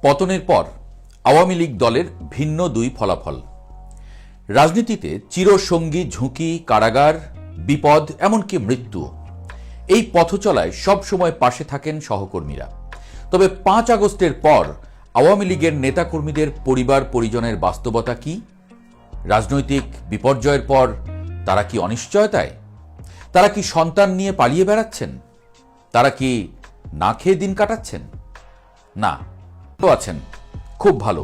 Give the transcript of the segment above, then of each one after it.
পতনের পর আওয়ামী লীগ দলের ভিন্ন দুই ফলাফল। রাজনীতিতে চিরসঙ্গী ঝুঁকি, কারাগার, বিপদ, এমনকি মৃত্যু। এই পথচলায় সবসময় পাশে থাকেন সহকর্মীরা। তবে ৫ আগস্টের পর আওয়ামী লীগের নেতাকর্মীদের পরিবার পরিজনের বাস্তবতা কি? রাজনৈতিক বিপর্যয়ের পর তারা কি অনিশ্চয়তায়? তারা কি সন্তান নিয়ে পালিয়ে বেড়াচ্ছেন? তারা কি না খেয়ে দিন কাটাচ্ছেন? না, আছেন খুব ভালো।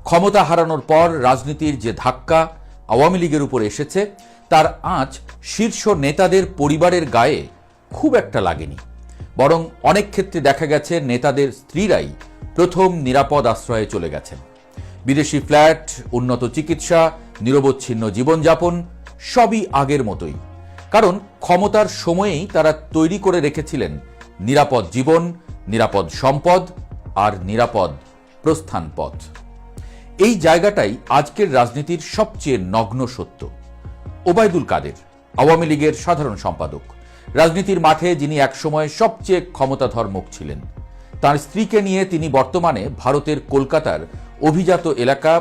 ক্ষমতা হারানোর পর রাজনীতির যে ধাক্কা আওয়ামী লীগের উপর এসেছে, তার আঁচ শীর্ষ নেতাদের পরিবারের গায়ে খুব একটা লাগেনি। বরং অনেক ক্ষেত্রে দেখা গেছে নেতাদের স্ত্রীরাই প্রথম নিরাপদ আশ্রয়ে চলে গেছেন। বিদেশি ফ্ল্যাট, উন্নত চিকিৎসা, নিরবচ্ছিন্ন জীবনযাপন সবই আগের মতোই। কারণ ক্ষমতার সময়েই তারা তৈরি করে রেখেছিলেন নিরাপদ জীবন, নিরাপদ সম্পদ আর নিরাপদ প্রস্থান পথ। এই জায়গাটাই আজকের রাজনীতির সবচেয়ে নগ্ন সত্য। ওবায়দুল কাদের, আওয়ামী লীগের সাধারণ সম্পাদক, রাজনীতির মাঠে যিনি একসময় সবচেয়ে ক্ষমতাধর মুখ ছিলেন, তার স্ত্রীকে নিয়ে তিনি বর্তমানে ভারতের কলকাতার অভিজাত এলাকা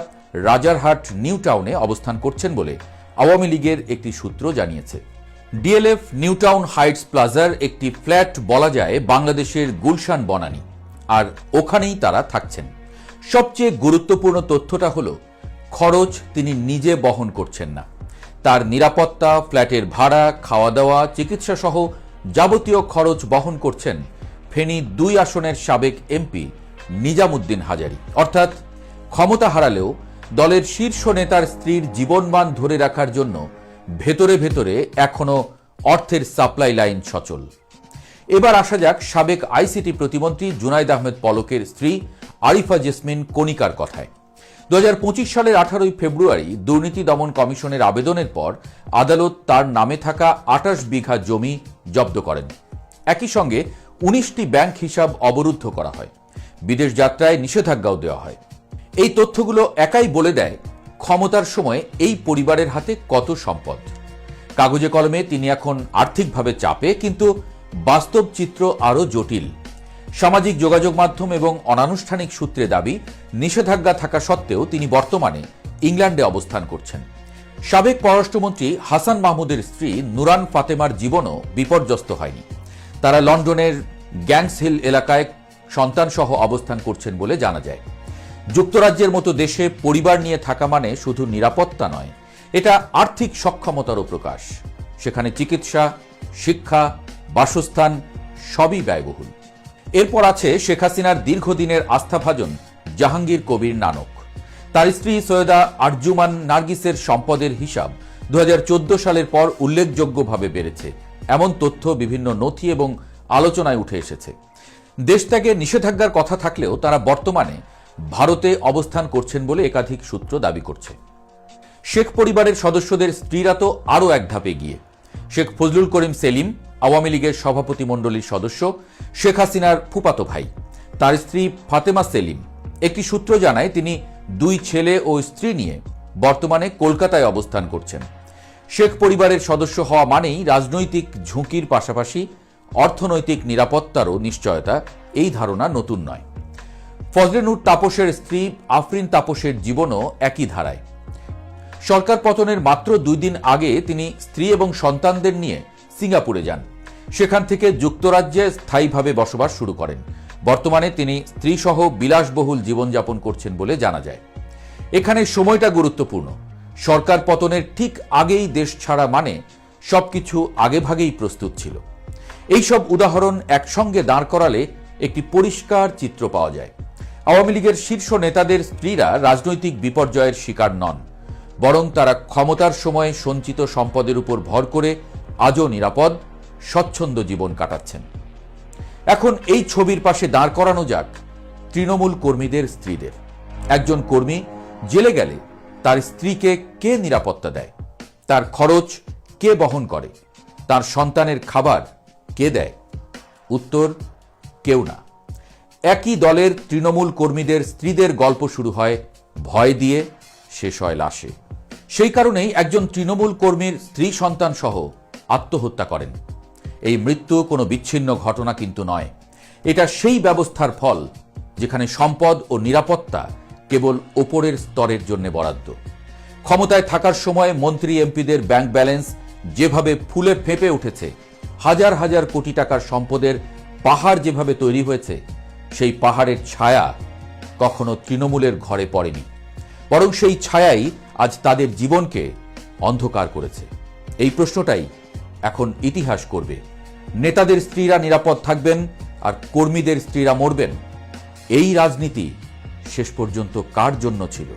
রাজারহাট নিউ টাউনে অবস্থান করছেন বলে আওয়ামী লীগের একটি সূত্র জানিয়েছে। ডিএলএফ নিউ টাউন হাইটস প্লাজার একটি ফ্ল্যাট বলা যায় বাংলাদেশের গুলশান বনানী, আর ওখানেই তারা থাকছেন। সবচেয়ে গুরুত্বপূর্ণ তথ্যটা হলো খরচ তিনি নিজে বহন করছেন না। তার নিরাপত্তা, ফ্ল্যাটের ভাড়া, খাওয়া দাওয়া, চিকিৎসা সহ যাবতীয় খরচ বহন করছেন ফেনী ২ আসনের সাবেক এমপি নিজামুদ্দিন হাজারী। অর্থাৎ ক্ষমতা হারালেও দলের শীর্ষ নেতার স্ত্রীর জীবনমান ধরে রাখার জন্য ভেতরে ভেতরে এখনো অর্থের সাপ্লাই লাইন সচল। এবার আসা যাক সাবেক আইসিটি প্রতিমন্ত্রী জুনাইদ আহমেদ পলকের স্ত্রী আরিফা জেসমিন কণিকার কথায়। ২০২৫ সালের ১৮ ফেব্রুয়ারি দুর্নীতি দমন কমিশনের আবেদনের পর আদালত তার নামে থাকা ২৮ বিঘা জমি জব্দ করেন। একই সঙ্গে ১৯টি ব্যাংক হিসাব অবরুদ্ধ করা হয়। বিদেশ যাত্রায় নিষেধাজ্ঞাও দেওয়া হয়। এই তথ্যগুলো একাই বলে দেয় ক্ষমতার সময় এই পরিবারের হাতে কত সম্পদ। কাগজে কলমে তিনি এখন আর্থিকভাবে চাপে, কিন্তু বাস্তব চিত্র আরও জটিল। সামাজিক যোগাযোগ মাধ্যম এবং অনানুষ্ঠানিক সূত্রে দাবি, নিষেধাজ্ঞা থাকা সত্ত্বেও তিনি বর্তমানে ইংল্যান্ডে অবস্থান করছেন। সাবেক পররাষ্ট্রমন্ত্রী হাসান মাহমুদের স্ত্রী নুরান ফাতেমার জীবনও বিপর্যস্ত হয়নি। তারা লন্ডনের গ্যাংস হিল এলাকায় সন্তানসহ অবস্থান করছেন বলে জানা যায়। যুক্তরাজ্যের মতো দেশে পরিবার নিয়ে থাকা মানে শুধু নিরাপত্তা নয়, এটা আর্থিক সক্ষমতারও প্রকাশ। সেখানে চিকিৎসা, শিক্ষা, বাসস্থান সবই ব্যয়বহুল। এরপর আছে শেখ হাসিনার দীর্ঘদিনের আস্থাভাজন জাহাঙ্গীর কবির নানক। তার স্ত্রী সৈয়দা আরজুমান নার্গিসের সম্পদের হিসাব ২০১৪ সালের পর উল্লেখযোগ্যভাবে বেড়েছে, এমন তথ্য বিভিন্ন নথি এবং আলোচনায় উঠে এসেছে। দেশত্যাগে নিষেধাজ্ঞার কথা থাকলেও তারা বর্তমানে ভারতে অবস্থান করছেন বলে একাধিক সূত্র দাবি করছে। শেখ পরিবারের সদস্যদের স্ত্রীরা তো আরও এক ধাপে গিয়ে। শেখ ফজলুল করিম সেলিম আওয়ামী লীগের সভাপতিমণ্ডলীর সদস্য, শেখ হাসিনার ফুফাতো ভাই। তার স্ত্রী ফাতেমা সেলিম, একটি সূত্র জানায় তিনি 2 ছেলে ও স্ত্রী নিয়ে বর্তমানে কলকাতায় অবস্থান করছেন। শেখ পরিবারের সদস্য হওয়া মানেই রাজনৈতিক ঝুঁকির পাশাপাশি অর্থনৈতিক নিরাপত্তারও নিশ্চয়তা, এই ধারণা নতুন নয়। ফজলে নূর তাপসের স্ত্রী আফরিন তাপসের জীবনও একই ধারায়। সরকার পতনের মাত্র 2 দিন আগে তিনি স্ত্রী এবং সন্তানদের নিয়ে সিঙ্গাপুরে যান। সেখান থেকে যুক্তরাজ্যে স্থায়ীভাবে বসবাস শুরু করেন। বর্তমানে তিনি স্ত্রীসহ বিলাসবহুল জীবনযাপন করছেন বলে জানা যায়। এখানে সময়টা গুরুত্বপূর্ণ। সরকার পতনের ঠিক আগেই দেশ ছাড়া মানে সবকিছু আগেভাগেই প্রস্তুত ছিল। এইসব উদাহরণ একসঙ্গে দাঁড় করালে একটি পরিষ্কার চিত্র পাওয়া যায়। আওয়ামী লীগের শীর্ষ নেতাদের স্ত্রীরা রাজনৈতিক বিপর্যয়ের শিকার নন, বরং তারা ক্ষমতার সময় সঞ্চিত সম্পদের উপর ভর করে আজও নিরাপদ, স্বচ্ছন্দ জীবন কাটাচ্ছেন। এখন এই ছবির পাশে দাঁড় করানো যাক তৃণমূল কর্মীদের স্ত্রীদের। একজন কর্মী জেলে গেলে তার স্ত্রীকে কে নিরাপত্তা দেয়? তার খরচ কে বহন করে? তার সন্তানের খাবার কে দেয়? উত্তর, কেউ না। একই দলের তৃণমূল কর্মীদের স্ত্রীদের গল্প শুরু হয় ভয় দিয়ে, শেষ হয় লাশে। সেই কারণেই একজন তৃণমূল কর্মীর স্ত্রী সন্তান সহ আত্মহত্যা করেন। এই মৃত্যু কোনো বিচ্ছিন্ন ঘটনা কিন্তু নয়, এটা সেই ব্যবস্থার ফল যেখানে সম্পদ ও নিরাপত্তা কেবল ওপরের স্তরের জন্য বরাদ্দ। ক্ষমতায় থাকার সময় মন্ত্রী এমপিদের ব্যাংক ব্যালেন্স যেভাবে ফুলে ফেঁপে উঠেছে, হাজার হাজার কোটি টাকার সম্পদের পাহাড় যেভাবে তৈরি হয়েছে, সেই পাহাড়ের ছায়া কখনো তৃণমূলের ঘরে পড়েনি, বরং সেই ছায়াই আজ তাদের জীবনকে অন্ধকার করেছে। এই প্রশ্নটাই এখন ইতিহাস করবে। নেতাদের স্ত্রীরা নিরাপদ থাকবেন আর কর্মীদের স্ত্রীরা মরবেন। এই রাজনীতি শেষ পর্যন্ত কার জন্য ছিল?